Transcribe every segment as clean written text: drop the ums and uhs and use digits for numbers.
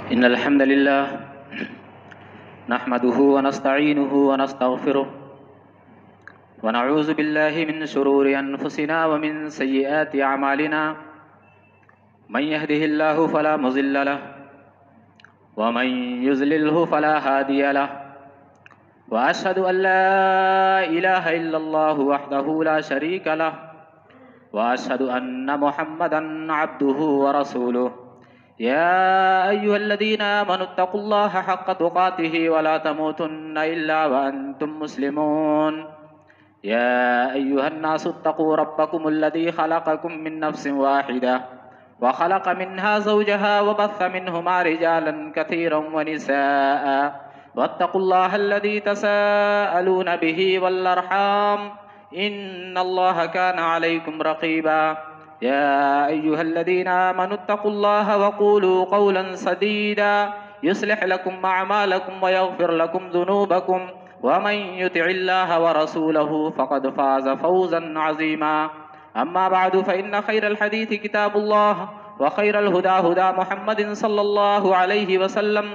إن الحمد لله نحمده ونستعينه ونستغفره ونعوذ بالله من شرور أنفسنا ومن سيئات أعمالنا من يهده الله فلا مضل له ومن يضلله فلا هادي له وأشهد أن لا إله إلا الله وحده لا شريك له وأشهد أن محمدا عبده ورسوله يا أيها الذين آمنوا اتقوا الله حق تقاته ولا تموتن إلا وأنتم مسلمون يا أيها الناس اتقوا ربكم الذي خلقكم من نفس واحدة وخلق منها زوجها وبث منهما رجالا كثيرا ونساء واتقوا الله الذي تساءلون به والأرحام إن الله كان عليكم رقيبا يا أيها الذين آمنوا اتقوا الله وقولوا قولا سديدا يصلح لكم أعمالكم ويغفر لكم ذنوبكم ومن يطع الله ورسوله فقد فاز فوزا عظيما أما بعد فإن خير الحديث كتاب الله وخير الهدى هدى محمد صلى الله عليه وسلم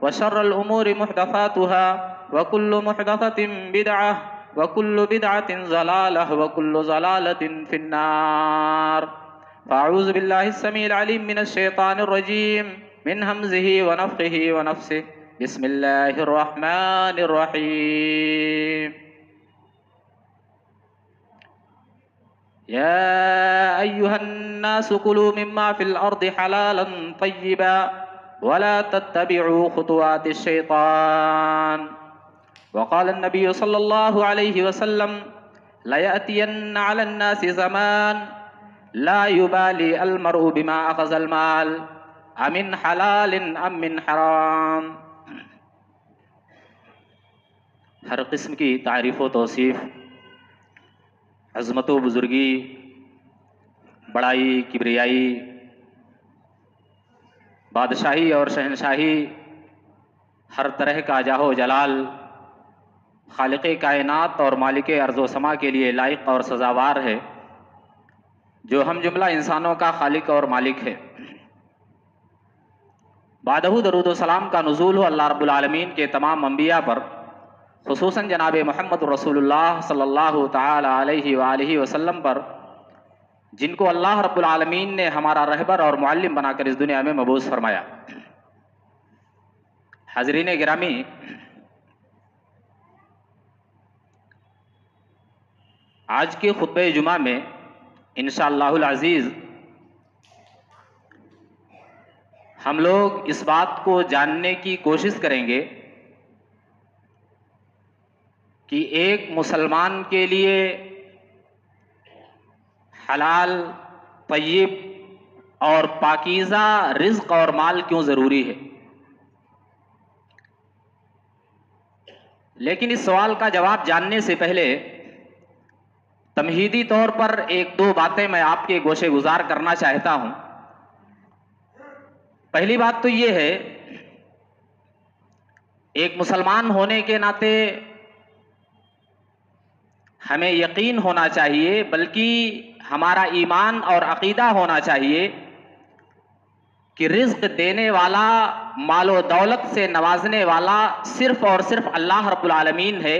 وشر الأمور محدثاتها وكل محدثة بدعة وكل بدعة ضلالة وكل ضلالة في النار فأعوذ بالله السميع العليم من الشيطان الرجيم من همزه ونفخه ونفسه بسم الله الرحمن الرحيم يا أيها الناس كلوا مما في الأرض حلالا طيبا ولا تتبعوا خطوات الشيطان وقال النبي صلى الله عليه وسلم ليأتين على الناس زمان لا يبالي المرء بما أخذ المال أمن حلال أم من حرام. ہر قسم کی تعریف و توصیف، عظمت و بزرگی، بڑائی، کبریائی، بادشاہی اور شہنشاہی، ہر طرح کا جاہ و جلال خالق کائنات اور مالک ارض و سما کے لیے لائق اور سزاوار ہے، جو ہم جملہ انسانوں کا خالق اور مالک ہے. بعدہ درود و سلام کا نزول ہو اللہ رب العالمین کے تمام انبیاء پر، خصوصاً جناب محمد رسول اللہ صلی اللہ تعالی علیہ وآلہ وسلم پر، جن کو اللہ رب العالمین نے ہمارا رہبر اور معلم بنا کر اس دنیا میں مبعوث فرمایا. حاضرین گرامی، آج کے خطبہ جمعہ میں انشاءاللہ العزیز ہم لوگ اس بات کو جاننے کی کوشش کریں گے کہ ایک مسلمان کے لیے حلال، طیب اور پاکیزہ رزق اور مال کیوں ضروری ہے. لیکن اس سوال کا جواب جاننے سے پہلے تمہیدی طور پر ایک دو باتیں میں آپ کے گوشے گزار کرنا چاہتا ہوں. پہلی بات تو یہ ہے، ایک مسلمان ہونے کے ناطے ہمیں یقین ہونا چاہیے، بلکہ ہمارا ایمان اور عقیدہ ہونا چاہیے کہ رزق دینے والا، مال و دولت سے نوازنے والا صرف اور صرف اللہ رب العالمین ہے.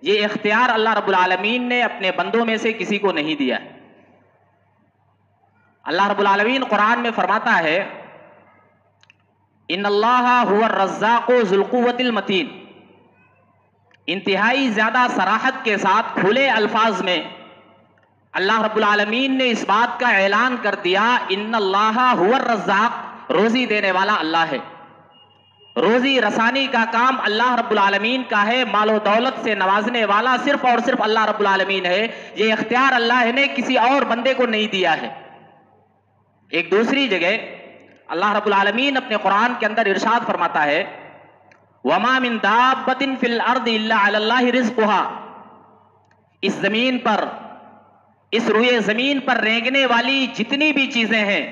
یہ اختیار اللہ رب العالمین نے اپنے بندوں میں سے کسی کو نہیں دیا. اللہ رب العالمین قرآن میں فرماتا ہے ان اللہ هو الرزاق ذو القوة المتین. انتہائی زیادہ صراحت کے ساتھ کھلے الفاظ میں اللہ رب العالمین نے اس بات کا اعلان کر دیا، ان اللہ هو الرزاق، روزی دینے والا اللہ ہے. روزی رسانی کا کام اللہ رب العالمین کا ہے، مال و دولت سے نوازنے والا صرف اور صرف اللہ رب العالمین ہے. یہ اختیار اللہ نے کسی اور بندے کو نہیں دیا ہے. ایک دوسری جگہ اللہ رب العالمین اپنے قرآن کے اندر ارشاد فرماتا ہے وَمَا مِن دَابَّةٍ فِي الْأَرْضِ إِلَّا عَلَى اللَّهِ رِزْقُهَا. اس زمین پر، اس روئے زمین پر رینگنے والی جتنی بھی چیزیں ہیں،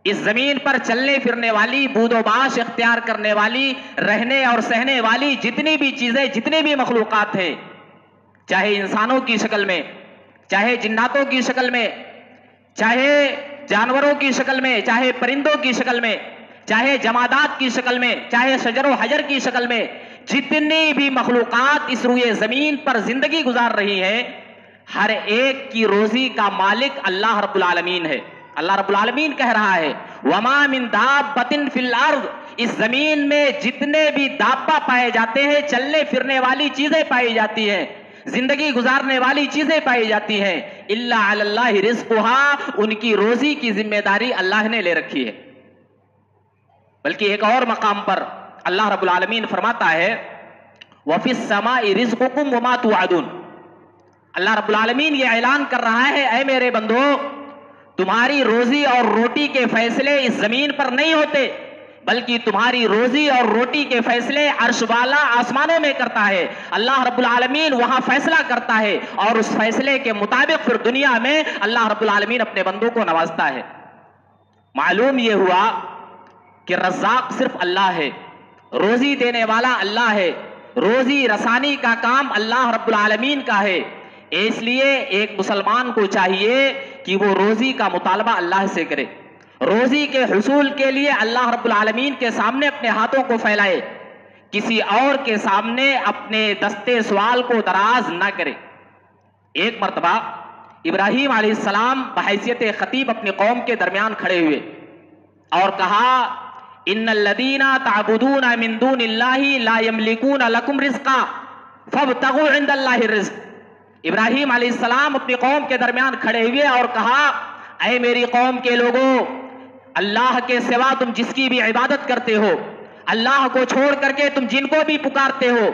اس زمین پر چلنے پھرنے والی، بود و باش اختیار کرنے والی، رہنے اور سہنے والی جتنی بھی چیزیں، جتنے بھی مخلوقات ہیں، چاہے انسانوں کی شکل میں، چاہے جناتوں کی شکل میں، چاہے جانوروں کی شکل میں، چاہے پرندوں کی شکل میں، چاہے جمادات کی شکل میں، چاہے شجر و حجر کی شکل میں، جتنی بھی مخلوقات اس روئے زمین پر زندگی گزار رہی ہیں، ہر ایک کی روزی کا مالک اللہ رب العالمین ہے۔ اللہ رب العالمین کہہ رہا ہے وَمَا مِن دَابَّةٍ فِي الْأَرْضِ، اس زمین میں جتنے بھی دابہ پائے جاتے ہیں، چلنے پھرنے والی چیزیں پائی جاتی ہیں، زندگی گزارنے والی چیزیں پائی جاتی ہیں، إِلَّا عَلَى اللَّهِ رِزْقُهَا، ان کی روزی کی ذمہ داری اللہ نے لے رکھی ہے۔ بلکہ ایک اور مقام پر اللہ رب العالمین فرماتا ہے وَفِي السَّمَاءِ رِزْقُكُمْ وَمَا تُوعَدُونَ، اللہ رب العالمین یہ اعلان کر رہا ہے اے میرے بندو، تمہاری روزی اور روٹی کے فیصلے اس زمین پر نہیں ہوتے، بلکہ تمہاری روزی اور روٹی کے فیصلے عرش والا آسمانوں میں کرتا ہے۔ اللہ رب العالمین وہاں فیصلہ کرتا ہے اور اس فیصلے کے مطابق پھر دنیا میں اللہ رب العالمین اپنے بندوں کو نوازتا ہے۔ معلوم یہ ہوا کہ رزاق صرف اللہ ہے، روزی دینے والا اللہ ہے، روزی رسانی کا کام اللہ رب العالمین کا ہے۔ اس لیے ایک مسلمان کو چاہیے کہ وہ روزی کا مطالبہ اللہ سے کرے، روزی کے حصول کے لیے اللہ رب العالمین کے سامنے اپنے ہاتھوں کو پھیلائے، کسی اور کے سامنے اپنے دستے سوال کو دراز نہ کرے۔ ایک مرتبہ ابراہیم علیہ السلام بحیثیت خطیب اپنی قوم کے درمیان کھڑے ہوئے اور کہا ان الذین تعبدون من دون اللہ لا یملکون لکم رزقا فابتغوا عند اللہ الرزق۔ ابراہیم علیہ السلام اپنی قوم کے درمیان کھڑے ہوئے اور کہا اے میری قوم کے لوگوں، اللہ کے سوا تم جس کی بھی عبادت کرتے ہو، اللہ کو چھوڑ کر کے تم جن کو بھی پکارتے ہو،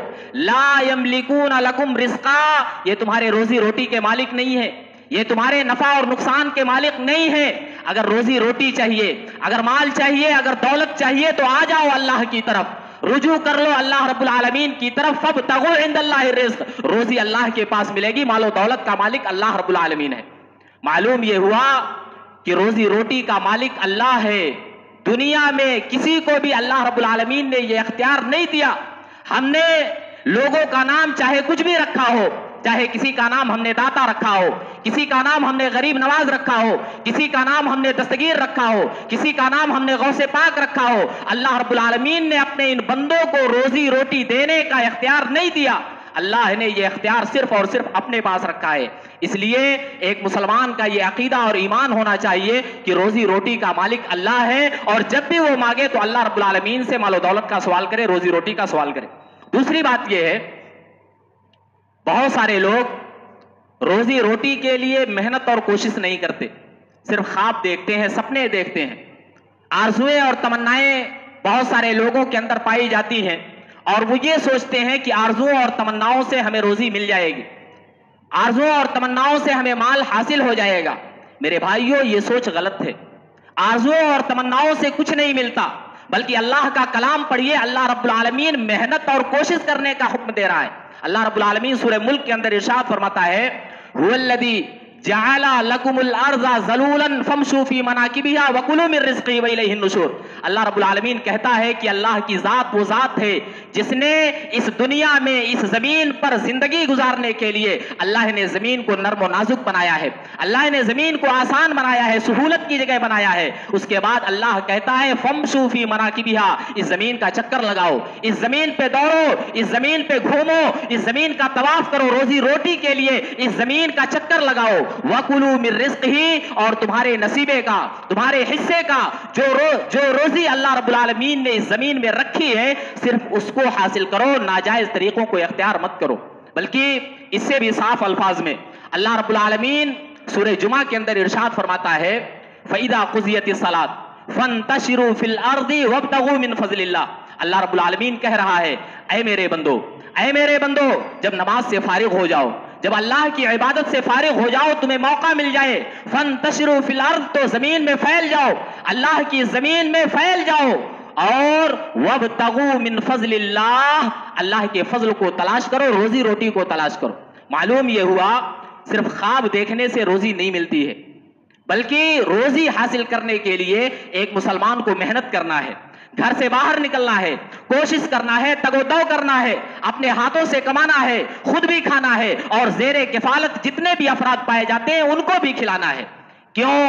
لا یملکون لکم رزقا، یہ تمہارے روزی روٹی کے مالک نہیں ہے، یہ تمہارے نفع اور نقصان کے مالک نہیں ہے۔ اگر روزی روٹی چاہیے، اگر مال چاہیے، اگر دولت چاہیے تو آ جاؤ اللہ کی طرف، رجوع کر لو اللہ رب العالمین کی طرف، فابتغوا عند اللہ الرزق، روزی اللہ کے پاس ملے گی، مال و دولت کا مالک اللہ رب العالمین ہے۔ معلوم یہ ہوا کہ روزی روٹی کا مالک اللہ ہے، دنیا میں کسی کو بھی اللہ رب العالمین نے یہ اختیار نہیں دیا۔ ہم نے لوگوں کا نام چاہے کچھ بھی رکھا ہو، چاہے کسی کا نام ہم نے داتا رکھا ہو، کسی کا نام ہم نے غریب نواز رکھا ہو، کسی کا نام ہم نے دستگیر رکھا ہو، کسی کا نام ہم نے غوث پاک رکھا ہو، اللہ رب العالمین نے اپنے ان بندوں کو روزی روٹی دینے کا اختیار نہیں دیا، اللہ نے یہ اختیار صرف اور صرف اپنے پاس رکھا ہے۔ اس لیے ایک مسلمان کا یہ عقیدہ اور ایمان ہونا چاہیے کہ روزی روٹی کا مالک اللہ ہے، اور جب بھی وہ مانگے تو اللہ رب العالمین سے مال و دولت کا سوال کرے، روزی روٹی کا سوال کرے۔ دوسری بات یہ ہے بہت سارے لوگ روزی روٹی کے لیے محنت اور کوشش نہیں کرتے، صرف خواب دیکھتے ہیں، سپنے دیکھتے ہیں، آرزویں اور تمنائیں بہت سارے لوگوں کے اندر پائی جاتی ہیں، اور وہ یہ سوچتے ہیں کہ آرزوؤں اور تمناؤں سے ہمیں روزی مل جائے گی، آرزوؤں اور تمناؤں سے ہمیں مال حاصل ہو جائے گا۔ میرے بھائیوں، یہ سوچ غلط ہے، آرزوؤں اور تمناؤں سے کچھ نہیں ملتا، بلکہ اللہ کا کلام پڑھیے، اللہ رب العالمین محنت اور کوشش کرنے کا حکم دے رہا ہے۔ اللہ رب العالمین سورہ ملک کے اندر ارشاد فرماتا ہے هو الذی جعل لکم الارض ذلولا فامشوا فی مناکبها وکلوا من رزقہ والیہ النشور۔ اللہ رب العالمین کہتا ہے کہ اللہ کی ذات وہ ذات ہے جس نے اس دنیا میں اس زمین پر زندگی گزارنے کے لیے اللہ نے زمین کو نرم و نازک بنایا ہے، اللہ نے زمین کو آسان بنایا ہے، سہولت کی جگہ بنایا ہے۔ اس کے بعد اللہ کہتا ہے فامشوا فی مناکبها، اس زمین کا چکر لگاؤ، اس زمین پہ دوڑو، اس زمین پہ گھومو، اس زمین کا طواف کرو، روزی روٹی کے لیے اس زمین کا چکر لگاؤ، وَكُلُوا مِن رِزْقِهِ، اور تمہارے نصیبے کا، تمہارے حصے کا جو روزی اللہ رب العالمین نے اس زمین میں رکھی ہے صرف اس کو حاصل کرو، ناجائز طریقوں کو اختیار مت کرو۔ بلکہ اس سے بھی صاف الفاظ میں اللہ رب العالمین سورہ جمعہ کے اندر ارشاد فرماتا ہے فَإِذَا قُضِيَتِ الصَّلَاةُ فَانتَشِرُوا فِي الْأَرْضِ وَابْتَغُوا مِن فَضْلِ اللَّهِ۔ اللہ رب العالمین کہہ رہا ہے اے میرے بندو، اے میرے بندو، جب نماز سے فارغ ہو جاؤ، جب اللہ کی عبادت سے فارغ ہو جاؤ، تمہیں موقع مل جائے، فَانتَشِرُوا فِي الْأَرْضِ، تو زمین میں پھیل جاؤ، اللہ کی زمین میں پھیل جاؤ، اور وَابْتَغُوا مِن فَضْلِ اللَّهِ، اللہ کے فضل کو تلاش کرو، روزی روٹی کو تلاش کرو۔ معلوم یہ ہوا صرف خواب دیکھنے سے روزی نہیں ملتی ہے، بلکہ روزی حاصل کرنے کے لیے ایک مسلمان کو محنت کرنا ہے، گھر سے باہر نکلنا ہے، کوشش کرنا ہے، تگ و دو کرنا ہے، اپنے ہاتھوں سے کمانا ہے، خود بھی کھانا ہے، اور زیر کفالت جتنے بھی افراد پائے جاتے ہیں ان کو بھی کھلانا ہے۔ کیوں؟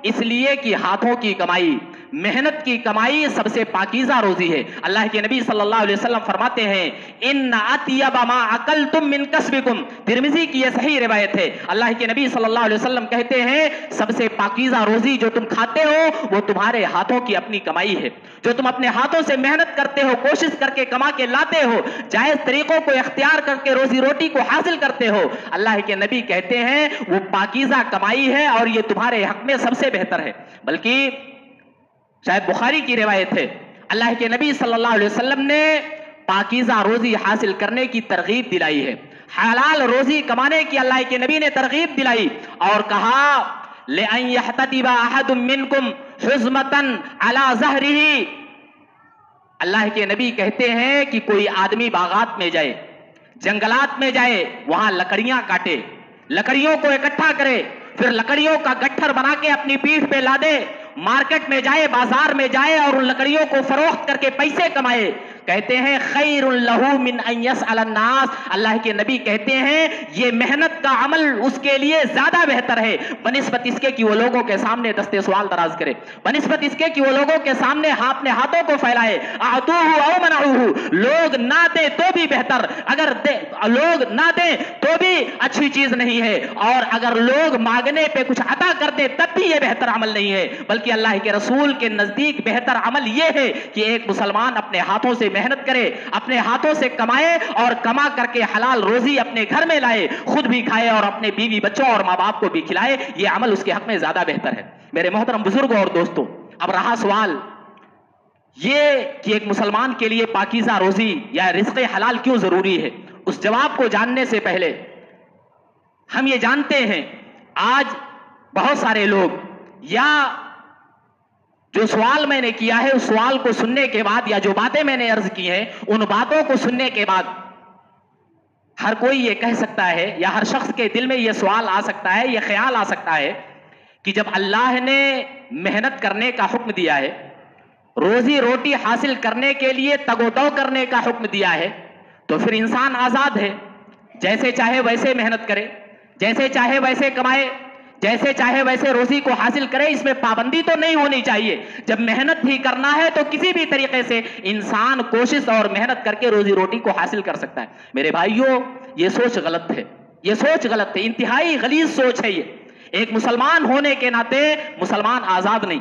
اس لیے کہ ہاتھوں کی کمائی، محنت کی کمائی سب سے پاکیزہ روزی ہے۔ اللہ کے نبی صلی اللہ علیہ وسلم فرماتے ہیں ان اطیب ما اکلتم من کسبکم، ترمذی کی یہ صحیح روایت ہے۔ اللہ کے نبی صلی اللہ علیہ وسلم کہتے ہیں سب سے پاکیزہ روزی جو تم کھاتے ہو وہ تمہارے ہاتھوں کی اپنی کمائی ہے، جو تم اپنے ہاتھوں سے محنت کرتے ہو، کوشش کر کے کما کے لاتے ہو، جائز طریقوں کو اختیار کر کے روزی روٹی کو حاصل کرتے ہو، اللہ کے نبی کہتے ہیں وہ پاکیزہ کمائی ہے اور یہ تمہارے حق میں سب سے بہتر ہے۔ بلکہ شاید بخاری کی روایت ہے، اللہ کے نبی صلی اللہ علیہ وسلم نے پاکیزہ روزی حاصل کرنے کی ترغیب دلائی ہے، حلال روزی کمانے کی اللہ کے نبی نے ترغیب دلائی اور کہا لَأَن يَحْتَطِبَ أَحَدٌ مِّنْكُمْ حُزْمَةً عَلَى ظَهْرِهِ، اللہ کے نبی کہتے ہیں کہ کوئی آدمی باغات میں جائے، جنگلات میں جائے، وہاں لکڑیاں کاٹے، لکڑیوں کو اکٹھا کرے، پھر لکڑیوں کا گٹھر بنا کے اپنی پیٹھ پہ لادے، مارکیٹ میں جائے، بازار میں جائے اور ان لکڑیوں کو فروخت کر کے پیسے کمائے، کہتے ہیں خیر لہ من ان یسأل الناس، اللہ کے نبی کہتے ہیں یہ محنت کا عمل اس کے لیے زیادہ بہتر ہے بنسبت اس کے کہ وہ لوگوں کے سامنے دستے سوال دراز کرے، بنسبت اس کے کہ وہ لوگوں کے سامنے اپنے ہاتھوں کو پھیلائے، اعطوہ او منعوہ، لوگ نہ دیں تو بھی بہتر، اگر لوگ نہ دیں تو بھی اچھی چیز نہیں ہے، اور اگر لوگ مانگنے پہ کچھ عطا کر دیں تب بھی یہ بہتر عمل نہیں ہے، بلکہ اللہ کے رسول کے نزدیک بہتر عمل یہ ہے کہ ایک مسلمان اپنے ہاتھوں سے محنت کرے، اپنے ہاتھوں سے کمائے اور کما کر کے حلال روزی اپنے گھر میں لائے، خود بھی کھائے اور اپنے بیوی بچوں اور ماں باپ کو بھی کھلائے، یہ عمل اس کے حق میں زیادہ بہتر ہے۔ میرے محترم بزرگوں اور دوستوں، اب رہا سوال یہ کہ ایک مسلمان کے لیے پاکیزہ روزی یا رزق حلال کیوں ضروری ہے، اس جواب کو جاننے سے پہلے ہم یہ جانتے ہیں آج بہت سارے لوگ، یا جو سوال میں نے کیا ہے اس سوال کو سننے کے بعد یا جو باتیں میں نے عرض کی ہیں ان باتوں کو سننے کے بعد ہر کوئی یہ کہہ سکتا ہے یا ہر شخص کے دل میں یہ سوال آ سکتا ہے، یہ خیال آ سکتا ہے کہ جب اللہ نے محنت کرنے کا حکم دیا ہے، روزی روٹی حاصل کرنے کے لیے تگ و دو کرنے کا حکم دیا ہے، تو پھر انسان آزاد ہے، جیسے چاہے ویسے محنت کرے، جیسے چاہے ویسے کمائے، جیسے چاہے ویسے روزی کو حاصل کرے، اس میں پابندی تو نہیں ہونی چاہیے۔ جب محنت ہی کرنا ہے تو کسی بھی طریقے سے انسان کوشش اور محنت کر کے روزی روٹی کو حاصل کر سکتا ہے۔ میرے بھائیوں، یہ سوچ غلط ہے، یہ سوچ غلط ہے، انتہائی غلیظ سوچ ہے یہ۔ ایک مسلمان ہونے کے ناطے مسلمان آزاد نہیں،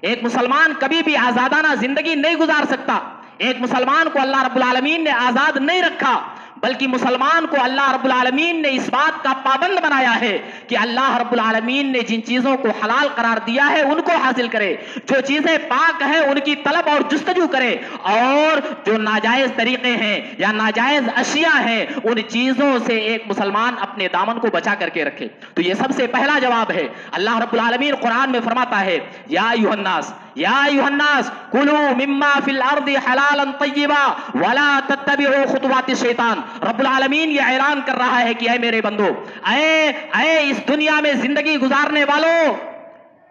ایک مسلمان کبھی بھی آزادانہ زندگی نہیں گزار سکتا، ایک مسلمان کو اللہ رب العالمین نے آزاد نہیں رکھا، بلکہ مسلمان کو اللہ رب العالمین نے اس بات کا پابند بنایا ہے کہ اللہ رب العالمین نے جن چیزوں کو حلال قرار دیا ہے ان کو حاصل کرے، جو چیزیں پاک ہیں ان کی طلب اور جستجو کرے، اور جو ناجائز طریقے ہیں یا ناجائز اشیاء ہیں ان چیزوں سے ایک مسلمان اپنے دامن کو بچا کر کے رکھے۔ تو یہ سب سے پہلا جواب ہے۔ اللہ رب العالمین قرآن میں فرماتا ہے یا ایھا الناس، یا ایھا الناس کلوا مما فی الارض حلالا طیبا ولا تتبعوا خطوات الشیطان۔ رب العالمین یہ اعلان کر رہا ہے کہ اے میرے بندو، اے اس دنیا میں زندگی گزارنے والوں،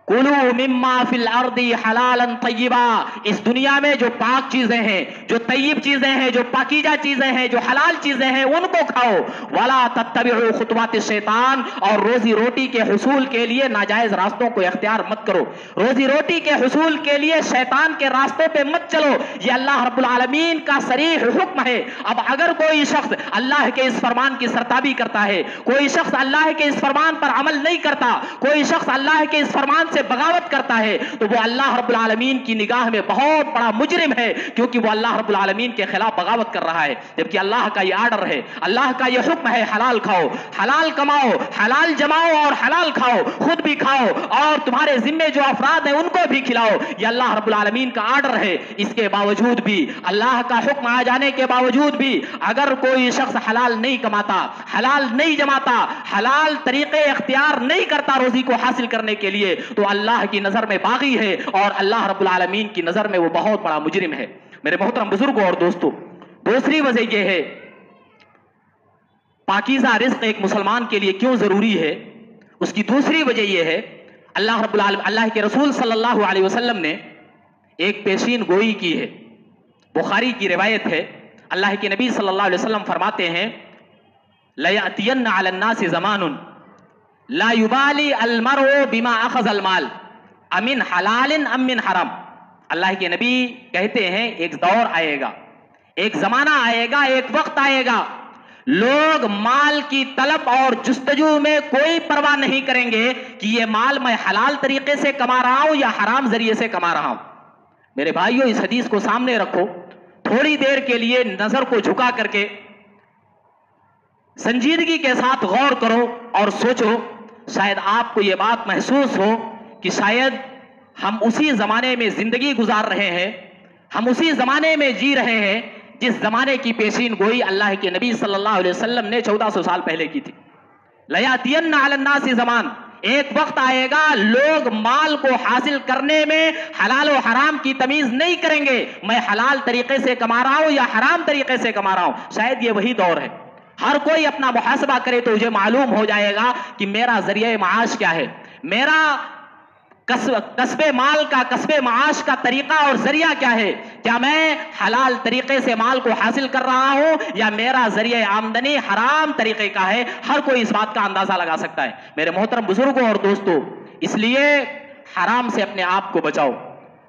کلوا مما فی الارض حلالا طیبا، اس دنیا میں جو پاک چیزیں ہیں، جو طیب چیزیں ہیں، جو پاکیزہ چیزیں ہیں، جو حلال چیزیں ہیں ان کو کھاؤ، ولا تتبعوا خطوات الشیطان، اور روزی روٹی کے حصول کے لیے ناجائز راستوں کو اختیار مت کرو، روزی روٹی کے حصول کے لیے شیطان کے راستوں پہ مت چلو، یہ اللہ رب العالمین کا صریح حکم ہے۔ اب اگر کوئی شخص اللہ کے اس فرمان کی سرتابی کرتا ہے، کوئی شخص اللہ کے اس فرمان پر عمل نہیں کرتا، کوئی شخص اللہ کے اس فرمان سے بغاوت کرتا ہے، تو وہ اللہ رب العالمین کی نگاہ میں بہت بڑا مجرم ہے، کیونکہ وہ اللہ رب العالمین کے خلاف بغاوت کر رہا ہے، جبکہ اللہ کا یہ آرڈر ہے، اللہ کا یہ حکم ہے حلال کھاؤ، حلال کماؤ، حلال جماؤ اور حلال کھاؤ، خود بھی کھاؤ اور تمہارے ذمے جو افراد ہیں ان کو بھی کھلاؤ، یہ اللہ رب العالمین کا آرڈر ہے۔ اس کے باوجود بھی، اللہ کا حکم آ جانے کے باوجود بھی اگر کوئی شخص حلال نہیں کماتا، حلال نہیں جماتا، حلال طریقے اختیار نہیں کرتا روزی کو حاصل کرنے کے لیے، تو اللہ کی نظر میں باغی ہے اور اللہ رب العالمین کی نظر میں وہ بہت بڑا مجرم ہے۔ میرے محترم بزرگوں اور دوستوں، دوسری وجہ یہ ہے پاکیزہ رزق ایک مسلمان کے لیے کیوں ضروری ہے، اس کی دوسری وجہ یہ ہے اللہ رب العالمین، اللہ کے رسول صلی اللہ علیہ وسلم نے ایک پیشین گوئی کی ہے، بخاری کی روایت ہے، اللہ کے نبی صلی اللہ علیہ وسلم فرماتے ہیں لَيَأْتِيَنَّ عَلَى النَّاسِ زَمَانٌ لا يبالي المرء بما اخذ المال امن حلال ام من حرام۔ اللہ کے نبی کہتے ہیں ایک دور آئے گا، ایک زمانہ آئے گا، ایک وقت آئے گا، لوگ مال کی طلب اور جستجو میں کوئی پرواہ نہیں کریں گے کہ یہ مال میں حلال طریقے سے کما رہا ہوں یا حرام ذریعے سے کما رہا ہوں۔ میرے بھائیوں، اس حدیث کو سامنے رکھو، تھوڑی دیر کے لیے نظر کو جھکا کر کے سنجیدگی کے ساتھ غور کرو اور سوچو، شاید آپ کو یہ بات محسوس ہو کہ شاید ہم اسی زمانے میں زندگی گزار رہے ہیں، ہم اسی زمانے میں جی رہے ہیں جس زمانے کی پیشین گوئی اللہ کے نبی صلی اللہ علیہ وسلم نے 1400 سال پہلے کی تھی۔ لَيَأْتِيَنَّ عَلَى النَّاسِ زمان، ایک وقت آئے گا لوگ مال کو حاصل کرنے میں حلال و حرام کی تمیز نہیں کریں گے، میں حلال طریقے سے کما رہا ہوں یا حرام طریقے سے کما رہا ہوں۔ شاید یہ وہی دور ہے، ہر کوئی اپنا محاسبہ کرے تو مجھے معلوم ہو جائے گا کہ میرا ذریعہ معاش کیا ہے، میرا کسب مال کا، کسب معاش کا طریقہ اور ذریعہ کیا ہے، کیا میں حلال طریقے سے مال کو حاصل کر رہا ہوں یا میرا ذریعہ آمدنی حرام طریقے کا ہے۔ ہر کوئی اس بات کا اندازہ لگا سکتا ہے۔ میرے محترم بزرگوں اور دوستوں، اس لیے حرام سے اپنے آپ کو بچاؤ،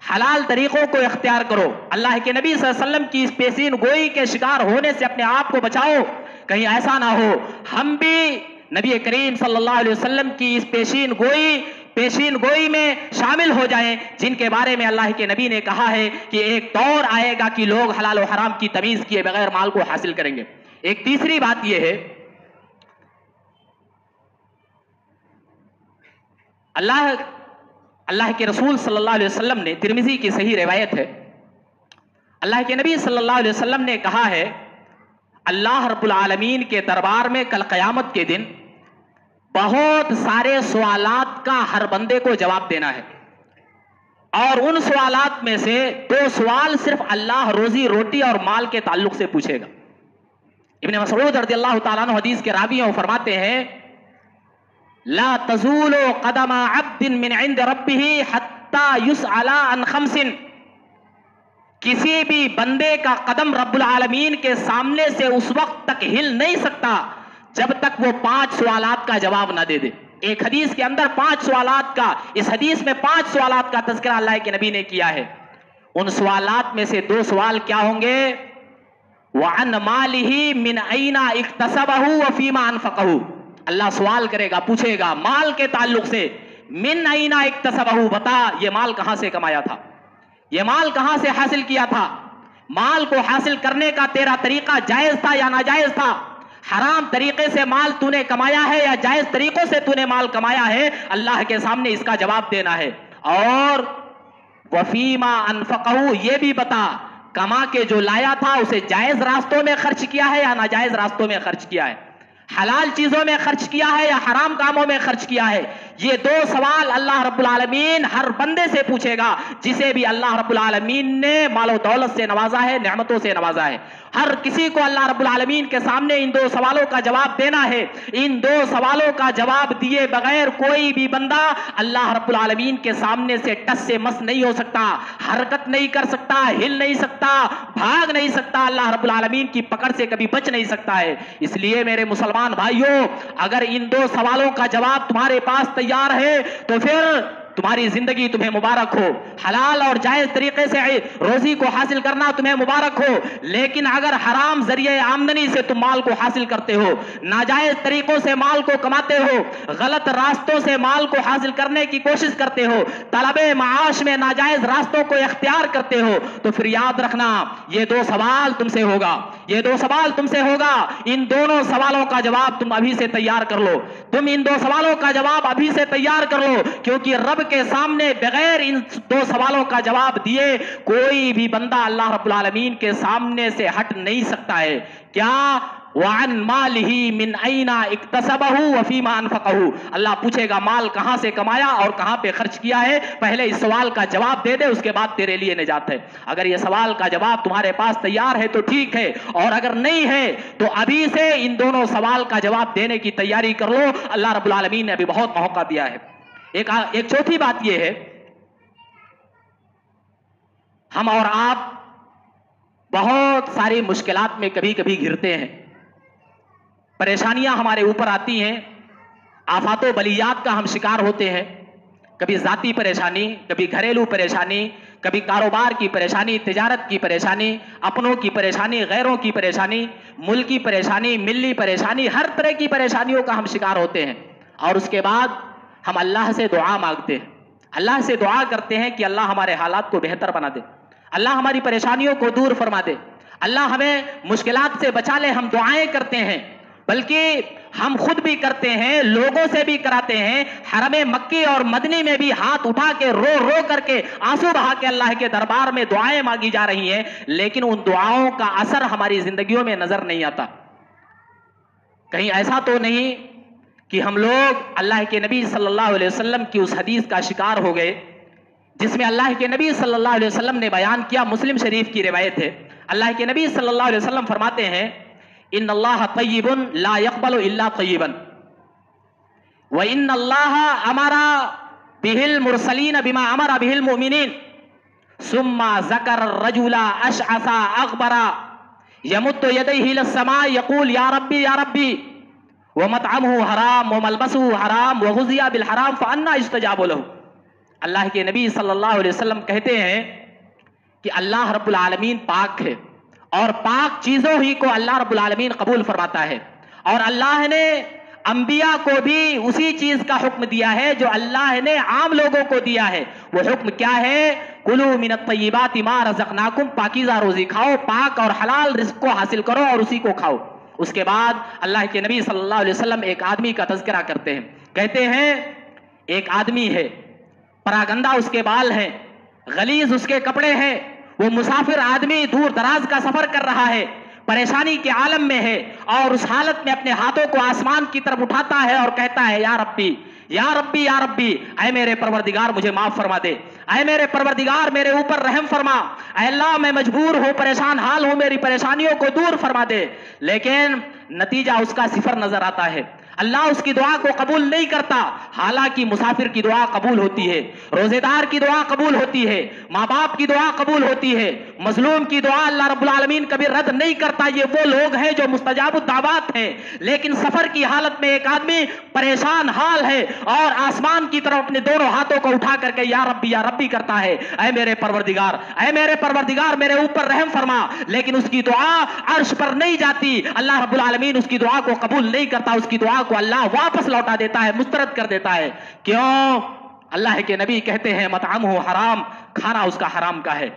حلال طریقوں کو اختیار کرو، اللہ کے نبی صلی اللہ علیہ وسلم کی اس پیشین گوئی کے شکار ہونے سے اپنے آپ کو بچاؤ، کہیں ایسا نہ ہو ہم بھی نبی کریم صلی اللہ علیہ وسلم کی اس پیشین گوئی میں شامل ہو جائیں جن کے بارے میں اللہ کے نبی نے کہا ہے کہ ایک دور آئے گا کہ لوگ حلال و حرام کی تمیز کیے بغیر مال کو حاصل کریں گے۔ ایک تیسری بات یہ ہے، اللہ کے رسول صلی اللہ علیہ وسلم نے، ترمذی کی صحیح روایت ہے، اللہ کے نبی صلی اللہ علیہ وسلم نے کہا ہے اللہ رب العالمین کے دربار میں کل قیامت کے دن بہت سارے سوالات کا ہر بندے کو جواب دینا ہے، اور ان سوالات میں سے 2 سوال صرف اللہ روزی روٹی اور مال کے تعلق سے پوچھے گا۔ ابن مسعود رضی اللہ تعالیٰ عنہ حدیث کے راوی ہیں، وہ فرماتے ہیں لا تزول قدم عبد من عند ربه حتى يسأل عن 5، کسی بھی بندے کا قدم رب العالمین کے سامنے سے اس وقت تک ہل نہیں سکتا جب تک وہ 5 سوالات کا جواب نہ دے دے۔ ایک حدیث کے اندر 5 سوالات کا، اس حدیث میں 5 سوالات کا تذکرہ اللہ کے نبی نے کیا ہے۔ ان سوالات میں سے 2 سوال کیا ہوں گے؟ وَعَنْ مَالِهِ مِنْ أَيْنَ اكْتَسَبَهُ وَفِيمَا أَنْفَقَهُ، اللہ سوال کرے گا، پوچھے گا مال کے تعلق سے، مِنْ أَيْنَ اكْتَسَبَهُ، بتا یہ مال کہاں سے کمایا تھا، یہ مال کہاں سے حاصل کیا تھا، مال کو حاصل کرنے کا تیرا طریقہ جائز تھا یا ناجائز تھا، حرام طریقے سے مال تو نے کمایا ہے یا جائز طریقوں سے تو نے مال کمایا ہے، اللہ کے سامنے اس کا جواب دینا ہے۔ اور وفیما انفقہو، یہ بھی بتا کما کے جو لایا تھا اسے جائز راستوں میں خرچ کیا ہے یا ناجائز راستوں میں خرچ کیا ہے، حلال چیزوں میں خرچ کیا ہے یا حرام کاموں میں خرچ کیا ہے۔ یہ 2 سوال اللہ رب العالمین ہر بندے سے پوچھے گا جسے بھی اللہ رب العالمین نے مال و دولت سے نوازا ہے، نعمتوں سے نوازا ہے۔ ہر کسی کو اللہ رب العالمین کے سامنے ان 2 سوالوں کا جواب دینا ہے۔ ان 2 سوالوں کا جواب دیے بغیر کوئی بھی بندہ اللہ رب العالمین کے سامنے سے ٹس سے مس نہیں ہو سکتا، حرکت نہیں کر سکتا، ہل نہیں سکتا، بھاگ نہیں سکتا، اللہ رب العالمین کی پکڑ سے کبھی بچ نہیں سکتا ہے۔ اس لیے میرے مسلمان بھائیوں، اگر ان 2 سوالوں کا جواب تمہارے پاس تیار ہے تو پھر تمہاری زندگی تمہیں مبارک ہو، حلال اور جائز طریقے سے روزی کو حاصل کرنا تمہیں مبارک ہو۔ لیکن اگر حرام ذریعے آمدنی سے تم مال کو حاصل کرتے ہو، ناجائز طریقوں سے مال کو کماتے ہو، غلط راستوں سے مال کو حاصل کرنے کی کوشش کرتے ہو، طلب معاش میں ناجائز راستوں کو اختیار کرتے ہو، تو پھر یاد رکھنا یہ 2 سوال تم سے ہوگا، یہ 2 سوال تم سے ہوگا۔ ان دونوں سوالوں کا جواب تم ابھی سے تیار کر لو، تم ان 2 سوالوں کا جواب ابھی سے تیار کر لو، کیونکہ رب کے سامنے بغیر ان 2 سوالوں کا جواب دیے کوئی بھی بندہ اللہ رب العالمین کے سامنے سے ہٹ نہیں سکتا ہے۔ کیا؟ وَعَنْ مَالِهِ مِنْ أَيْنَ اكْتَسَبَهُ وَفِيمَا أَنْفَقَهُ، اللہ پوچھے گا مال کہاں سے کمایا اور کہاں پہ خرچ کیا ہے، پہلے اس سوال کا جواب دے دے، اس کے بعد تیرے لیے نجات ہے۔ اگر یہ سوال کا جواب تمہارے پاس تیار ہے تو ٹھیک ہے، اور اگر نہیں ہے تو ابھی سے ان دونوں سوال کا جواب دینے کی تیاری کر لو، اللہ رب العالمین نے ابھی بہت موقع دیا ہے۔ ایک چوتھی بات یہ ہے، ہم اور آپ بہت ساری مشکلات میں کبھی کبھی گھرتے ہیں، پریشانیاں ہمارے اوپر آتی ہیں، آفات و بلیات کا ہم شکار ہوتے ہیں، کبھی ذاتی پریشانی، کبھی گھریلو پریشانی، کبھی کاروبار کی پریشانی، تجارت کی پریشانی، اپنوں کی پریشانی، غیروں کی پریشانی، ملکی پریشانی، ملی پریشانی، ہر طرح کی پریشانیوں کا ہم شکار ہوتے ہیں، اور اس کے بعد ہم اللہ سے دعا مانگتے ہیں، اللہ سے دعا کرتے ہیں کہ اللہ ہمارے حالات کو بہتر بنا دے، اللہ ہماری پریشانیوں کو دور فرما دے، اللہ ہمیں مشکلات سے بچا لے. ہم دعائیں کرتے ہیں، بلکہ ہم خود بھی کرتے ہیں، لوگوں سے بھی کراتے ہیں. حرم مکی اور مدنی میں بھی ہاتھ اٹھا کے رو رو کر کے آنسو بہا کے اللہ کے دربار میں دعائیں مانگی جا رہی ہیں، لیکن ان دعاؤں کا اثر ہماری زندگیوں میں نظر نہیں آتا. کہیں ایسا تو نہیں کہ ہم لوگ اللہ کے نبی صلی اللہ علیہ وسلم کی اس حدیث کا شکار ہو گئے جس میں اللہ کے نبی صلی اللہ علیہ وسلم نے بیان کیا، مسلم شریف کی روایت ہے. اللہ کے نبی صلی اللہ علیہ وسلم فرماتے ہیں ان اللہ طیب لا يقبل الا طیبا وان اللہ امر به المرسلین بما امر به المؤمنین ثم ذکر الرجل اشعث اغبر يمد يديه الى السماء يقول یا ربی یا ربی ومطعمه حرام وملبسه حرام وغذی بالحرام فانا يستجاب له. اللہ کے نبی صلی اللہ علیہ وسلم کہتے ہیں کہ اللہ رب العالمین پاک ہے، اور پاک چیزوں ہی کو اللہ رب العالمین قبول فرماتا ہے، اور اللہ نے انبیاء کو بھی اسی چیز کا حکم دیا ہے جو اللہ نے عام لوگوں کو دیا ہے. وہ حکم کیا ہے؟ کلوا من الطیبات ما رزقناکم، پاکیزہ روزی کھاؤ، پاک اور حلال رزق کو حاصل کرو اور اسی کو کھاؤ. اس کے بعد اللہ کے نبی صلی اللہ علیہ وسلم ایک آدمی کا تذکرہ کرتے ہیں، کہتے ہیں ایک آدمی ہے، پراگندہ اس کے بال ہیں، غلیظ اس کے کپڑے ہیں، وہ مسافر آدمی دور دراز کا سفر کر رہا ہے، پریشانی کے عالم میں ہے، اور اس حالت میں اپنے ہاتھوں کو آسمان کی طرف اٹھاتا ہے اور کہتا ہے یا ربی یا ربی یا ربی، اے میرے پروردگار مجھے معاف فرما دے، اے میرے پروردگار میرے اوپر رحم فرما، اے اللہ میں مجبور ہوں، پریشان حال ہوں، میری پریشانیوں کو دور فرما دے. لیکن نتیجہ اس کا صفر نظر آتا ہے، اللہ اس کی دعا کو قبول نہیں کرتا. حالانکہ مسافر کی دعا قبول ہوتی ہے، روزے دار کی دعا قبول ہوتی ہے، ماں باپ کی دعا قبول ہوتی ہے، مظلوم کی دعا اللہ رب العالمین کبھی رد نہیں کرتا. یہ وہ لوگ ہیں جو مستجاب الدعوات ہیں. لیکن سفر کی حالت میں ایک آدمی پریشان حال ہے اور آسمان کی طرف اپنے دونوں ہاتھوں کو اٹھا کر کے یا ربی کرتا ہے، اے میرے پروردگار، اے میرے پروردگار میرے اوپر رحم فرما. لیکن اس کی دعا عرش پر نہیں جاتی، اللہ رب العالمین اس کی دعا کو قبول نہیں کرتا، اس کی دعا کو اللہ واپس لوٹا دیتا ہے، مسترد کر دیتا ہے. کیوں؟ اللہ کے نبی کہتے ہیں مطعمہ حرام، کھانا اس کا حرام کا ہے،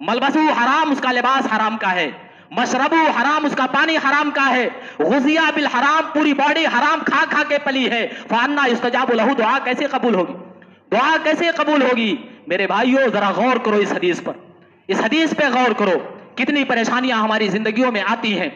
ملبسہ حرام، اس کا لباس حرام کا ہے، مشربہ حرام، اس کا پانی حرام کا ہے، غذی بالحرام، پوری باڈی حرام کھا کھا کے پلی ہے. فانا یستجاب لہ، دعا کیسے قبول ہوگی؟ دعا کیسے قبول ہوگی؟ میرے بھائیو ذرا غور کرو اس حدیث پر، اس حدیث پہ غور کرو. کتنی پریشانیاں ہماری زندگیوں میں آتی ہیں،